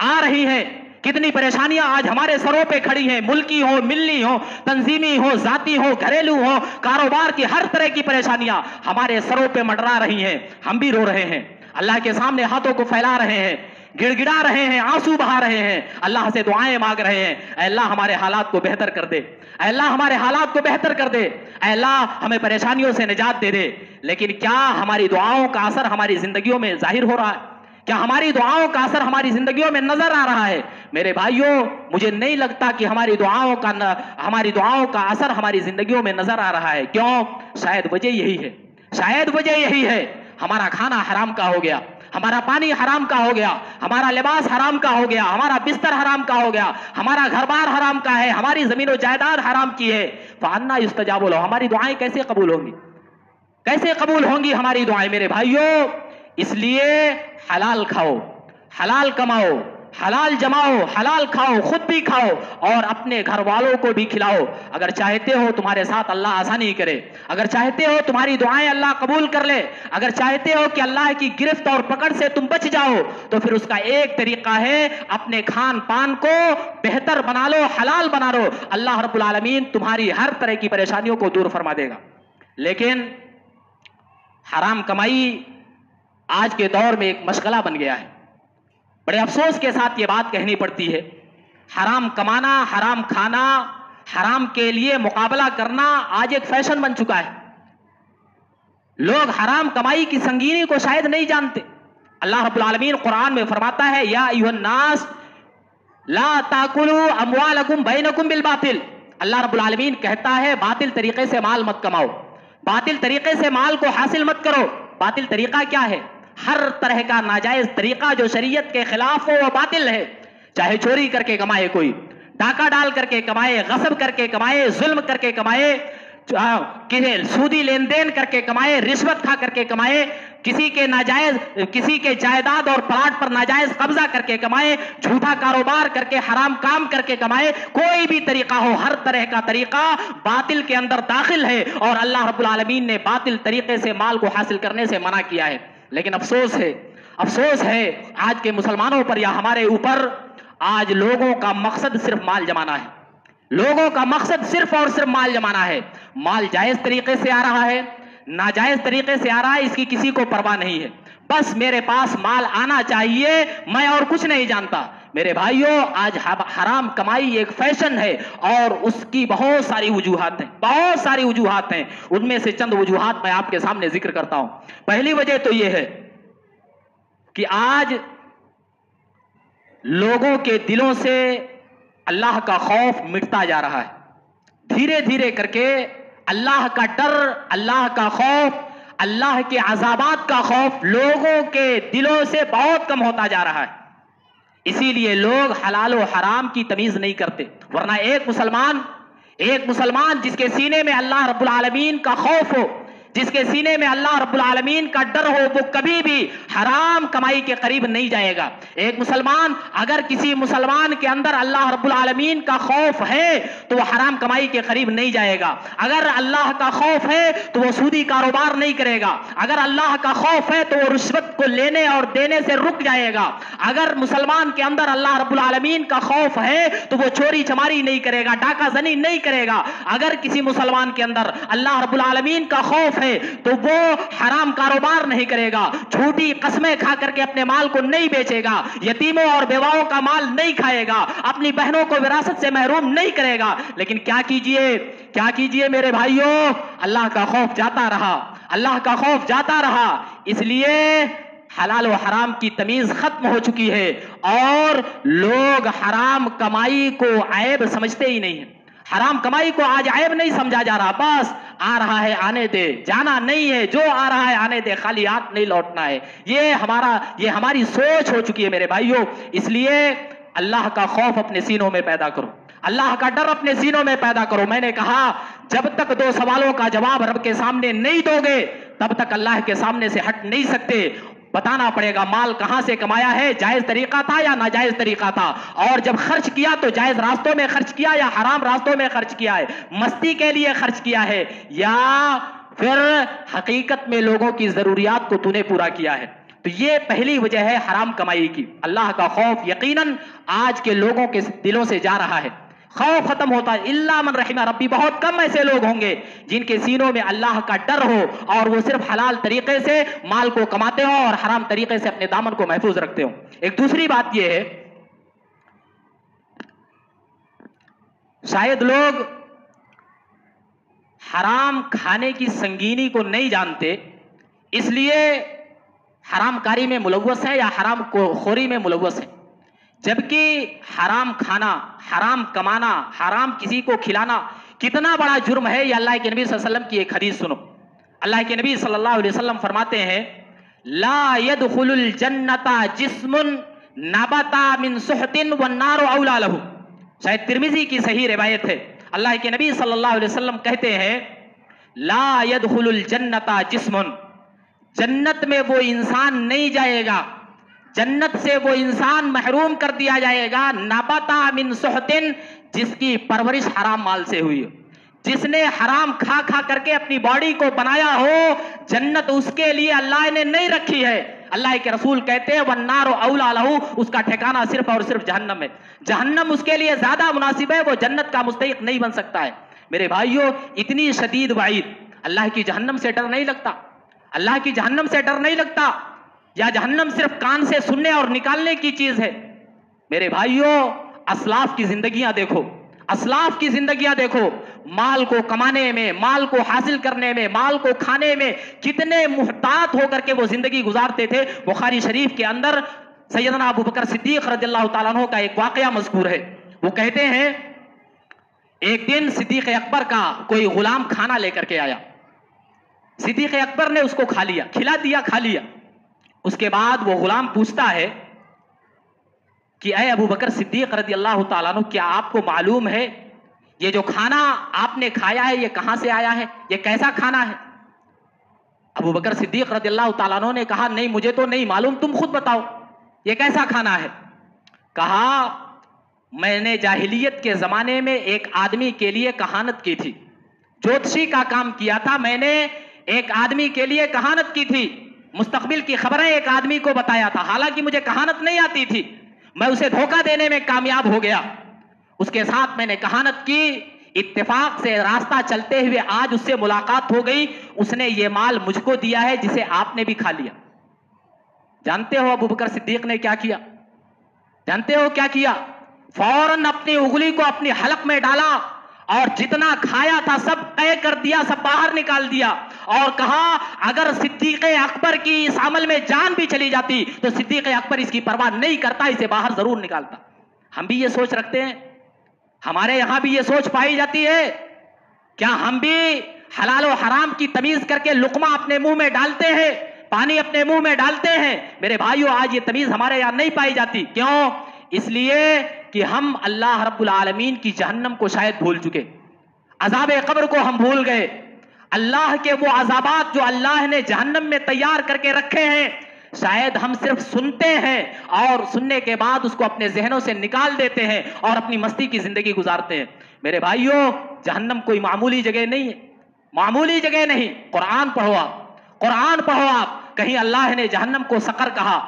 آ رہی ہیں، کتنی پریشانیاں آج ہمارے سروں پہ کھڑی ہیں، ملکی ہو، ملی ہو، تنظیمی ہو، ذاتی ہو، گھریلو ہو، کاروبار کی ہر طرح کی پریشانیاں ہمارے سروں پہ منڈرا رہی ہیں. ہم بھی رو رہے ہیں، اللہ کے سامنے ہاتھوں کو پھیلا رہے ہیں، گڑ گڑا رہے ہیں، آنسو بہا رہے ہیں، اللہ سے دعائیں مانگ رہے ہیں، اے اللہ ہمارے حالات کو بہتر کر دے، اے اللہ ہمارے حالات کو بہتر کر دے، اے اللہ ہمیں پریشانیوں سے نجات دے دے. لیکن کیا ہماری دعاؤں کا اثر ہماری زندگیوں میں ظاہر ہو رہا ہے؟ کیا ہماری دعاؤں کا اثر ہماری زندگیوں میں نظر آ رہا ہے؟ میرے بھائیوں مجھے نہیں لگتا کہ ہماری دعاؤں کا اثر ہماری زندگیوں میں نظر آ رہا ہے. کیوں؟ شاید وجہ یہی ہے، شاید وجہ یہی ہے، ہمارا کھانا حرام کا ہو گیا، ہمارا پانی حرام کا ہو گیا، ہمارا لباس حرام کا ہو گیا، ہمارا بستر حرام کا ہو گیا، ہمارا گھر بار حرام کا ہے، ہماری زمین و جائیداد حرام کی ہے. فانا یستجاب لہ، ہماری دعائیں کیسے قبول ہوں گی؟ کیسے قبول ہوں گی ہماری دعائیں؟ میرے بھائیوں اس لیے حلال کھاؤ، حلال کماؤ، حلال جماؤ، حلال کھاؤ، خود بھی کھاؤ اور اپنے گھر والوں کو بھی کھلاؤ. اگر چاہتے ہو تمہارے ساتھ اللہ آسانی کرے، اگر چاہتے ہو تمہاری دعائیں اللہ قبول کر لے، اگر چاہتے ہو کہ اللہ کی گرفت اور پکڑ سے تم بچ جاؤ، تو پھر اس کا ایک طریقہ ہے اپنے کھان پان کو بہتر بنا لو، حلال بنا لو. اللہ رب العالمین تمہاری ہر طرح کی پریشانیوں کو دور فرما دے گا. لیکن حرام کمائی آج کے دور میں ایک مشغلہ بن گیا ہے. بڑے افسوس کے ساتھ یہ بات کہنی پڑتی ہے، حرام کمانا، حرام کھانا، حرام کے لیے مقابلہ کرنا آج ایک فیشن بن چکا ہے. لوگ حرام کمائی کی سنگینی کو شاید نہیں جانتے. اللہ رب العالمین قرآن میں فرماتا ہے یا ایھا الناس لا تاکلوا اموالکم بینکم بالباطل. اللہ رب العالمین کہتا ہے باطل طریقے سے مال مت کماؤ، باطل طریقے سے مال کو حاصل مت کرو. باطل طریقہ کیا ہے؟ ہر طرح کا ناجائز طریقہ جو شریعت کے خلاف ہو وہ باطل ہے. چاہے چوری کر کے کمائے کوئی، ڈاکہ ڈال کر کے کمائے، غصب کر کے کمائے، ظلم کر کے کمائے، سودی لین دین کر کے کمائے، رشوت کھا کر کے کمائے، کسی کے جائیداد اور پلاٹ پر ناجائز قبضہ کر کے کمائے، جھوٹا کاروبار کر کے، حرام کام کر کے کمائے، کوئی بھی طریقہ ہو، ہر طرح کا طریقہ باطل کے اندر داخل ہے، اور اللہ رب العالمین نے باطل طریقے سے مال کو حاصل کرنے سے منع کیا ہے. لیکن افسوس ہے آج کے مسلمانوں پر یا ہمارے اوپر، آج لوگوں کا مقصد صرف مال جمانا ہے. لوگوں کا مقصد صرف اور صرف مال جمانا ہے. مال جائز طریقے سے آ رہا ہے، ناجائز طریقے سے آ رہا ہے، اس کی کسی کو پرواہ نہیں ہے. بس میرے پاس مال آنا چاہیے، میں اور کچھ نہیں جانتا. میرے بھائیوں، آج حرام کمائی ایک فیشن ہے، اور اس کی بہت ساری وجوہات ہیں. ان میں سے چند وجوہات میں آپ کے سامنے ذکر کرتا ہوں. پہلی وجہ تو یہ ہے کہ آج لوگوں کے دلوں سے اللہ کا خوف مٹتا جا رہا ہے. دھیرے دھیرے کر کے اللہ کا ڈر، اللہ کا خوف، اللہ کے عذابات کا خوف لوگوں کے دلوں سے بہت کم ہوتا جا رہا ہے. اسی لیے لوگ حلال و حرام کی تمیز نہیں کرتے. ورنہ ایک مسلمان جس کے سینے میں اللہ رب العالمین کا خوف ہو، جس کے سینے میں اللہ رب العالمین کا ڈر ہو، وہ کبھی بھی حرام کمائی کے قریب نہیں جائے گا. ایک مسلمان، اگر کسی مسلمان کے اندر اللہ رب العالمین کا خوف ہے تو وہ حرام کمائی کے قریب نہیں جائے گا. اگر اللہ کا خوف ہے تو وہ سودی کاروبار نہیں کرے گا. اگر اللہ کا خوف ہے تو وہ رشوت کو لینے اور دینے سے رک جائے گا. اگر مسلمان کے اندر اللہ رب العالمین کا خوف ہے تو وہ چوری چماری نہیں کرے گا، ڈاکہ زنی نہیں کرے گا. اگر کسی مسلمان کے اندر اللہ رب العالمین کا خوف ہے تو وہ حرام کاروبار نہیں کرے گا، جھوٹی قسمیں کھا کر کے اپنے مال کو نہیں بیچے گا، یتیموں اور بیواؤں کا مال نہیں کھائے گا، اپنی بہنوں کو وراثت سے محروم نہیں کرے گا. لیکن کیا کیجئے میرے بھائیوں، اللہ کا خوف جاتا رہا. اس لیے حلال و حرام کی تمیز ختم ہو چکی ہے، اور لوگ حرام کمائی کو عیب سمجھتے ہی نہیں ہیں. حرام کمائی کو آج عیب نہیں سمجھا جا رہا. بس آ رہا ہے آنے دے، جانا نہیں ہے، جو آ رہا ہے آنے دے، خالی ہاتھ نہیں لوٹنا ہے. یہ ہماری سوچ ہو چکی ہے میرے بھائیوں. اس لیے اللہ کا خوف اپنے سینوں میں پیدا کرو، اللہ کا ڈر اپنے سینوں میں پیدا کرو. میں نے کہا جب تک 2 سوالوں کا جواب رب کے سامنے نہیں دو گے تب تک اللہ کے سامنے سے ہٹ نہیں سکتے. بتانا پڑے گا مال کہاں سے کمایا ہے، جائز طریقہ تھا یا ناجائز طریقہ تھا، اور جب خرچ کیا تو جائز راستوں میں خرچ کیا یا حرام راستوں میں خرچ کیا ہے، مستی کے لیے خرچ کیا ہے یا پھر حقیقت میں لوگوں کی ضروریات کو تو نے پورا کیا ہے. تو یہ پہلی وجہ ہے حرام کمائی کی. اللہ کا خوف یقیناً آج کے لوگوں کے دلوں سے جا رہا ہے، خوف ختم ہوتا ہے. الا من رحم ربی، بہت کم ایسے لوگ ہوں گے جن کے سینوں میں اللہ کا ڈر ہو اور وہ صرف حلال طریقے سے مال کو کماتے ہوں اور حرام طریقے سے اپنے دامن کو محفوظ رکھتے ہوں. ایک دوسری بات یہ ہے، شاید لوگ حرام کھانے کی سنگینی کو نہیں جانتے، اس لیے حرام کاری میں ملوث ہیں یا حرام خوری میں ملوث ہیں. جبکہ حرام کھانا، حرام کمانا، حرام کسی کو کھلانا کتنا بڑا جرم ہے. یہ اللہ کے نبی صلی اللہ علیہ وسلم کی ایک حدیث سنو. اللہ کے نبی صلی اللہ علیہ وسلم فرماتے ہیں لا يدخل الجنت جسم نبت من سحت والنار اولی لہ. شاید ترمذی کی صحیح روایت ہے. اللہ کے نبی صلی اللہ علیہ وسلم کہتے ہیں لا يدخل الجنت جسم، جنت میں وہ انسان نہیں جائے گا، جنت سے وہ انسان محروم کر دیا جائے گا نبتا من سحت، جس کی پرورش حرام مال سے ہوئی، جس نے حرام کھا کھا کر کے اپنی باڈی کو بنایا ہو، جنت اس کے لیے اللہ نے نہیں رکھی ہے. اللہ کے رسول کہتے ہیں والنار اولی لہ، اس کا ٹھکانہ صرف اور صرف جہنم ہے، جہنم اس کے لیے زیادہ مناسب ہے، وہ جنت کا مستحق نہیں بن سکتا ہے. میرے بھائیوں، اتنی شدید وعید. اللہ کی جہنم سے ڈر نہیں لگتا؟ اللہ کی جہنم سے ڈر نہیں لگتا؟ یا جہنم صرف کان سے سننے اور نکالنے کی چیز ہے؟ میرے بھائیوں، اسلاف کی زندگیاں دیکھو، اسلاف کی زندگیاں دیکھو، مال کو کمانے میں، مال کو حاصل کرنے میں، مال کو کھانے میں کتنے محتاط ہو کر کے وہ زندگی گزارتے تھے. بخاری شریف کے اندر سیدنا ابو بکر صدیق رضی اللہ تعالیٰ عنہ کا ایک واقعہ مذکور ہے. وہ کہتے ہیں ایک دن صدیق اکبر کا کوئی غلام کھانا لے کر کے آیا. صدیق اکبر نے اس کو کھا لیا، کھلا دیا، کھا لیا۔ اس کے بعد وہ غلام پوچھتا ہے کہ اے ابو بکر صدیق رضی اللہ تعالیٰ عنہ، کیا آپ کو معلوم ہے یہ جو کھانا آپ نے کھایا ہے یہ کہاں سے آیا ہے، یہ کیسا کھانا ہے؟ ابو بکر صدیق رضی اللہ تعالیٰ عنہ نے کہا نہیں مجھے تو نہیں معلوم، تم خود بتاؤ یہ کیسا کھانا ہے۔ کہا میں نے جاہلیت کے زمانے میں ایک آدمی کے لیے کہانت کی تھی، جوتشی کا کام کیا تھا، میں نے ایک آدمی کے لیے کہانت کی تھی، مستقبل کی خبریں ایک آدمی کو بتایا تھا، حالانکہ مجھے کہانت نہیں آتی تھی، میں اسے دھوکہ دینے میں کامیاب ہو گیا، اس کے ساتھ میں نے کہانت کی، اتفاق سے راستہ چلتے ہوئے آج اس سے ملاقات ہو گئی، اس نے یہ مال مجھ کو دیا ہے جسے آپ نے بھی کھا لیا۔ جانتے ہو ابو بکر صدیق نے کیا کیا؟ جانتے ہو کیا کیا؟ فوراً اپنی انگلی کو اپنی حلق میں ڈالا اور جتنا کھایا تھا سب طے کر دیا، سب باہر نکال دیا، اور کہا اگر صدیق اکبر کی اس عمل میں جان بھی چلی جاتی تو صدیق اکبر اس کی پرواہ نہیں کرتا، اسے باہر ضرور نکالتا۔ ہم بھی یہ سوچ رکھتے ہیں؟ ہمارے یہاں بھی یہ سوچ پائی جاتی ہے؟ کیا ہم بھی حلال و حرام کی تمیز کر کے لقمہ اپنے منہ میں ڈالتے ہیں، پانی اپنے منہ میں ڈالتے ہیں؟ میرے بھائیوں آج یہ تمیز ہمارے یہاں نہیں پائی جاتی، کیوں؟ اس لیے کہ ہم اللہ رب العالمین کی جہنم کو شاید بھول چکے، عذاب قبر کو ہم بھول گئے، اللہ کے وہ عذابات جو اللہ نے جہنم میں تیار کر کے رکھے ہیں شاید ہم صرف سنتے ہیں اور سننے کے بعد اس کو اپنے ذہنوں سے نکال دیتے ہیں اور اپنی مستی کی زندگی گزارتے ہیں۔ میرے بھائیوں جہنم کوئی معمولی جگہ نہیں ہے، معمولی جگہ نہیں۔ قرآن پڑھو آپ، قرآن پڑھو آپ، کہیں اللہ نے جہنم کو سقر کہا،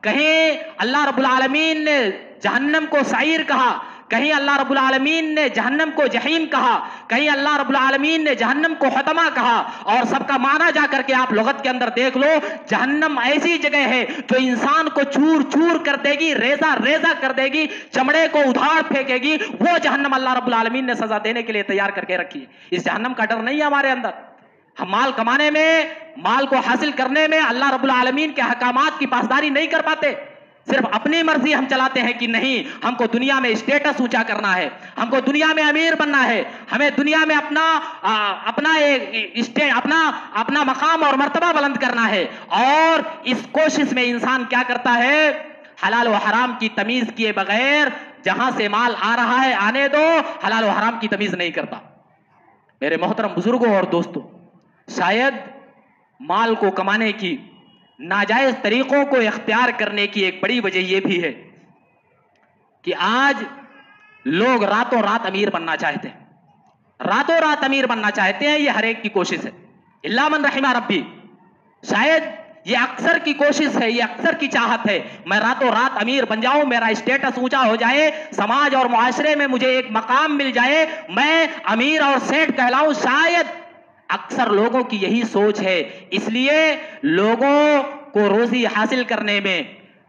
کہیں اللہ رب العالمین نے جہنم کو سعیر کہا، کہیں اللہ رب العالمین نے جہنم کو جہیم کہا، کہیں اللہ رب العالمین نے جہنم کو حطمہ کہا، اور سب کا معنی جا کر کے آپ لغت کے اندر دیکھ لو، جہنم ایسی جگہ ہے جو انسان کو چور چور کر دے گی، ریزہ ریزہ کر دے گی، چمڑے کو ادھاڑ پھینکے گی، وہ جہنم اللہ رب العالمین نے سزا دینے کے لیے تیار کر کے رکھی ہے۔ اس جہنم کا ڈر نہیں ہے ہمارے اندر۔ ہم مال کمانے میں، مال کو حاصل کرنے میں اللہ رب العالمین کے احکامات کی پاسداری نہیں کر پاتے، صرف اپنی مرضی ہم چلاتے ہیں کہ نہیں ہم کو دنیا میں اسٹیٹس اونچا کرنا ہے، ہم کو دنیا میں امیر بننا ہے، ہمیں دنیا میں اپنا مقام اور مرتبہ بلند کرنا ہے، اور اس کوشش میں انسان کیا کرتا ہے؟ حلال و حرام کی تمیز کیے بغیر جہاں سے مال آ رہا ہے آنے دو، حلال و حرام کی تمیز نہیں کرتا۔ میرے محترم بزرگوں اور دوستوں، شاید مال کو کمانے کی، ناجائز طریقوں کو اختیار کرنے کی ایک بڑی وجہ یہ بھی ہے کہ آج لوگ راتوں رات امیر بننا چاہتے ہیں، راتوں رات امیر بننا چاہتے ہیں، یہ ہر ایک کی کوشش ہے، الا من رحمہ ربی۔ شاید یہ اکثر کی کوشش ہے، یہ اکثر کی چاہت ہے، میں راتوں رات امیر بن جاؤں، میرا اسٹیٹس اونچا ہو جائے، سماج اور معاشرے میں مجھے ایک مقام مل جائے، میں امیر اور سیٹھ کہلاؤں۔ شاید اکثر لوگوں کی یہی سوچ ہے، اس لیے لوگوں کو روزی حاصل کرنے میں،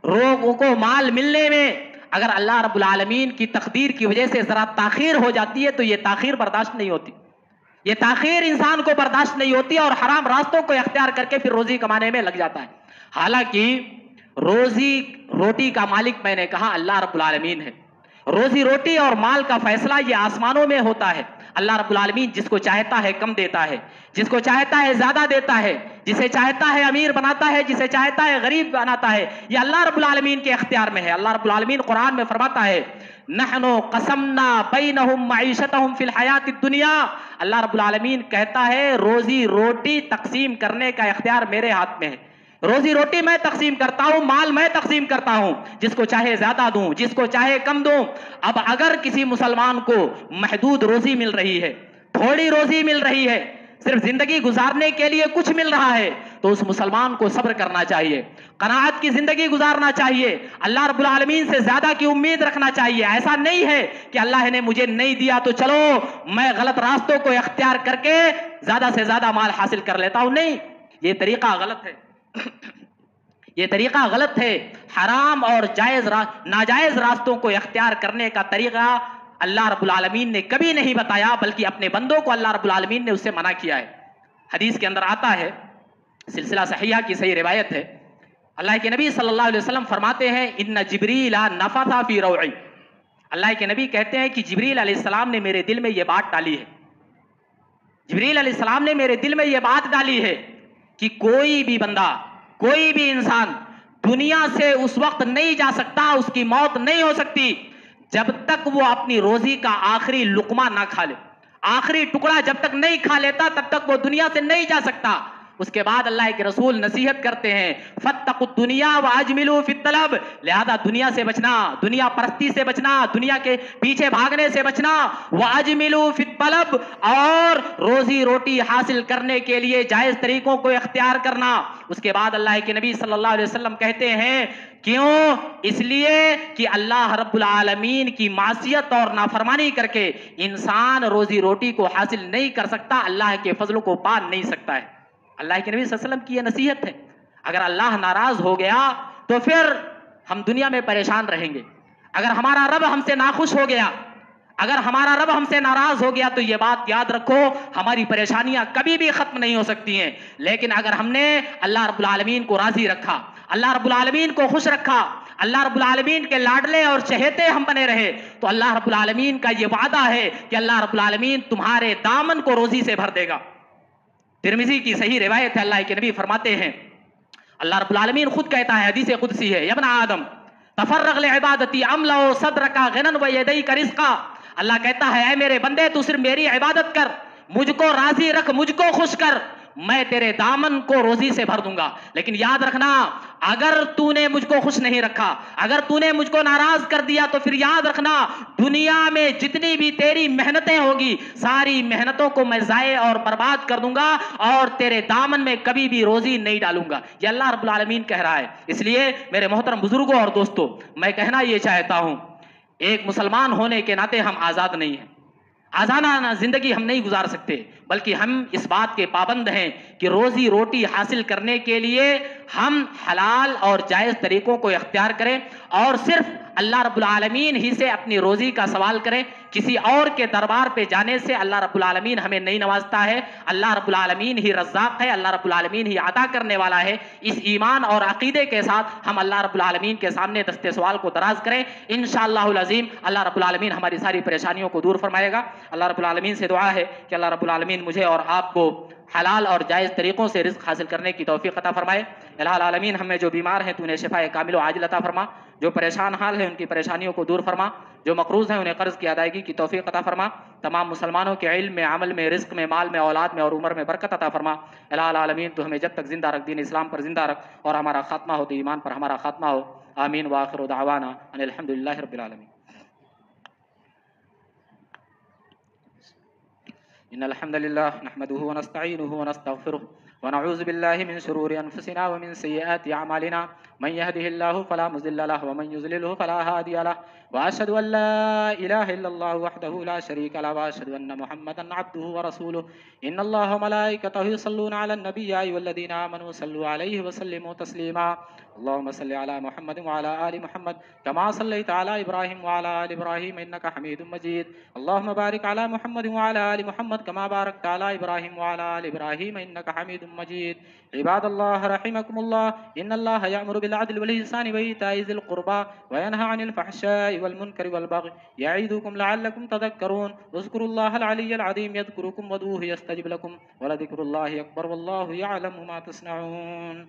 لوگوں کو مال ملنے میں اگر اللہ رب العالمین کی تقدیر کی وجہ سے ذرا تاخیر ہو جاتی ہے تو یہ تاخیر برداشت نہیں ہوتی، یہ تاخیر انسان کو برداشت نہیں ہوتی اور حرام راستوں کو اختیار کر کے پھر روزی کمانے میں لگ جاتا ہے۔ حالانکہ روزی روٹی کا مالک میں نے کہا اللہ رب العالمین ہے، روزی روٹی اور مال کا فیصلہ یہ آسمانوں میں ہوتا ہے۔ اللہ رب العالمین جس کو چاہتا ہے کم دیتا ہے، جس کو چاہتا ہے زیادہ دیتا ہے، جسے چاہتا ہے امیر بناتا ہے، جسے چاہتا ہے غریب بناتا ہے، یہ اللہ رب العالمین کے اختیار میں ہے۔ اللہ رب العالمین قرآن میں فرماتا ہے نحن قسمنا بینہم معیشتہم فی الحیات الدنیا، اللہ رب العالمین کہتا ہے روزی روٹی تقسیم کرنے کا اختیار میرے ہاتھ میں ہے، روزی روٹی میں تقسیم کرتا ہوں، مال میں تقسیم کرتا ہوں، جس کو چاہے زیادہ دوں، جس کو چاہے کم دوں۔ اب اگر کسی مسلمان کو محدود روزی مل رہی ہے، تھوڑی روزی مل رہی ہے، صرف زندگی گزارنے کے لیے کچھ مل رہا ہے، تو اس مسلمان کو صبر کرنا چاہیے، قناعت کی زندگی گزارنا چاہیے، اللہ رب العالمین سے زیادہ کی امید رکھنا چاہیے۔ ایسا نہیں ہے کہ اللہ نے مجھے نہیں دیا تو چلو میں غلط راستوں کو اختیار کر کے زیادہ سے زیادہ مال حاصل کر لیتا ہوں، نہیں، یہ طریقہ غلط ہے، یہ طریقہ غلط ہے۔ حرام اور ناجائز راستوں کو اختیار کرنے کا طریقہ اللہ رب العالمین نے کبھی نہیں بتایا، بلکہ اپنے بندوں کو اللہ رب العالمین نے اس سے منع کیا ہے۔ حدیث کے اندر آتا ہے، سلسلہ صحیحہ کی صحیح روایت ہے، اللہ کے نبی صلی اللہ علیہ وسلم فرماتے ہیں ان جبریل نفث فی روعی، اللہ کے نبی کہتے ہیں کہ جبریل علیہ السلام نے میرے دل میں یہ بات ڈالی ہے، جبریل علیہ السلام نے میرے دل میں یہ بات ڈالی ہے کہ کوئی بھی بندہ، کوئی بھی انسان دنیا سے اس وقت نہیں جا سکتا، اس کی موت نہیں ہو سکتی جب تک وہ اپنی روزی کا آخری لقمہ نہ کھا لے، آخری ٹکڑا جب تک نہیں کھا لیتا تب تک وہ دنیا سے نہیں جا سکتا۔ اس کے بعد اللہ کے رسول نصیحت کرتے ہیں فاتقوا الدنیا واجملوا فی الطلب، لہذا دنیا سے بچنا، دنیا پرستی سے بچنا، دنیا کے پیچھے بھاگنے سے بچنا، واجملوا فی الطلب، اور روزی روٹی حاصل کرنے کے لیے جائز طریقوں کو اختیار کرنا۔ اس کے بعد اللہ کے نبی صلی اللہ علیہ وسلم کہتے ہیں کیوں؟ اس لیے کہ اللہ رب العالمین کی معصیت اور نافرمانی کر کے انسان روزی روٹی کو حاصل نہیں کر سکتا، اللہ کے فضل کو پا نہیں سکتا ہے۔ اللہ کے نبی صلی اللہ علیہ وسلم کی یہ نصیحت ہے۔ اگر اللہ ناراض ہو گیا تو پھر ہم دنیا میں پریشان رہیں گے۔ اگر ہمارا رب ہم سے ناخوش ہو گیا، اگر ہمارا رب ہم سے ناراض ہو گیا تو یہ بات یاد رکھو ہماری پریشانیاں کبھی بھی ختم نہیں ہو سکتی ہیں۔ لیکن اگر ہم نے اللہ رب العالمین کو راضی رکھا، اللہ رب العالمین کو خوش رکھا، اللہ رب العالمین کے لاڈلے اور چہیتے ہم بنے رہے، تو اللہ رب العالمین کا یہ وعدہ ہے کہ اللہ رب العالمین تمہارے دامن کو روزی سے بھر دے گا۔ ترمذی کی صحیح روایت ہے، اللہ کے نبی فرماتے ہیں، اللہ رب العالمین خود کہتا ہے، حدیث قدسی ہے، یا ابن آدم تفرغ لعبادتی املا صدرک غنن و یدیک رزقا، اللہ کہتا ہے اے میرے بندے تو صرف میری عبادت کر، مجھ کو راضی رکھ، مجھ کو خوش کر، میں تیرے دامن کو روزی سے بھر دوں گا۔ لیکن یاد رکھنا اگر تو نے مجھ کو خوش نہیں رکھا، اگر تو نے مجھ کو ناراض کر دیا تو پھر یاد رکھنا دنیا میں جتنی بھی تیری محنتیں ہوگی ساری محنتوں کو میں ضائع اور برباد کر دوں گا اور تیرے دامن میں کبھی بھی روزی نہیں ڈالوں گا۔ یہ اللہ رب العالمین کہہ رہا ہے۔ اس لیے میرے محترم بزرگوں اور دوستوں، میں کہنا یہ چاہتا ہوں ایک مسلمان ہونے کے ناطے ہم آزاد نہیں ہیں، آزادانہ زندگی ہم نہیں گزار سکتے، بلکہ ہم اس بات کے پابند ہیں کہ روزی روٹی حاصل کرنے کے لیے ہم حلال اور جائز طریقوں کو اختیار کریں اور صرف اللہ رب العالمین ہی سے اپنی روزی کا سوال کریں۔ کسی اور کے دربار پہ جانے سے اللہ رب العالمین ہمیں نہیں نوازتا ہے۔ اللہ رب العالمین ہی رزاق ہے، اللہ رب العالمین ہی عطا کرنے والا ہے۔ اس ایمان اور عقیدے کے ساتھ ہم اللہ رب العالمین کے سامنے دست سوال کو دراز کریں، انشاءاللہ العظیم اللہ رب العالمین ہماری ساری پریشانیوں کو دور فرمائے گا۔ اللہ رب العالمین سے دعا ہے کہ اللہ رب العالمین مجھے اور آپ کو حلال اور جائز طریقوں سے رزق حاصل کرنے کی توفیق عطا فرمائے۔ الہ العالمین ہم میں جو بیمار ہیں تو انہیں شفاء کامل و عاجل عطا فرما، جو پریشان حال ہیں ان کی پریشانیوں کو دور فرما، جو مقروض ہیں انہیں قرض کی ادائیگی کی توفیق عطا فرما، تمام مسلمانوں کے علم میں، عمل میں، رزق میں، مال میں، اولاد میں اور عمر میں برکت عطا فرما۔ الہ العالمین تو ہمیں جب تک زندہ رکھ، دین اسلام پر زندہ رکھ، اور ہمارا خاتمہ ہو تو ایمان پر ہمارا خاتمہ ہو۔ آمین وآخر دعوانا ان الحمدللہ رب العالمین۔ إن الحمد لله نحمده ونستعينه ونستغفره ونعوذ بالله من شرور أنفسنا ومن سيئات أعمالنا، من يهده الله فلا مضل له ومن يضلله فلا هادي له، وأشهد أن لا إله إلا الله وحده لا شريك له، وأشهد أن محمدا عبده ورسوله۔ إن الله وملائكته يصلون على النبي يا أيها الذين آمنوا صلوا عليه وسلموا تسليما۔ اللهم صل على محمد وعلى آل محمد كما صليت على إبراهيم وعلى آل إبراهيم إنك حميد مجيد۔ اللهم بارك على محمد وعلى آل محمد كما باركت على إبراهيم وعلى آل إبراهيم إنك حميد مجيد۔ عباد الله رحمكم الله، إن الله يأمر بالعدل والإحسان وإيتاء ذي القربى وينهى عن الفحشاء والمنكر والبغي يعظكم لعلكم تذكرون۔ اذكروا الله العلي العظيم يذكركم وادعوه يستجب لكم، ولذكر الله أكبر والله يعلم ما تصنعون۔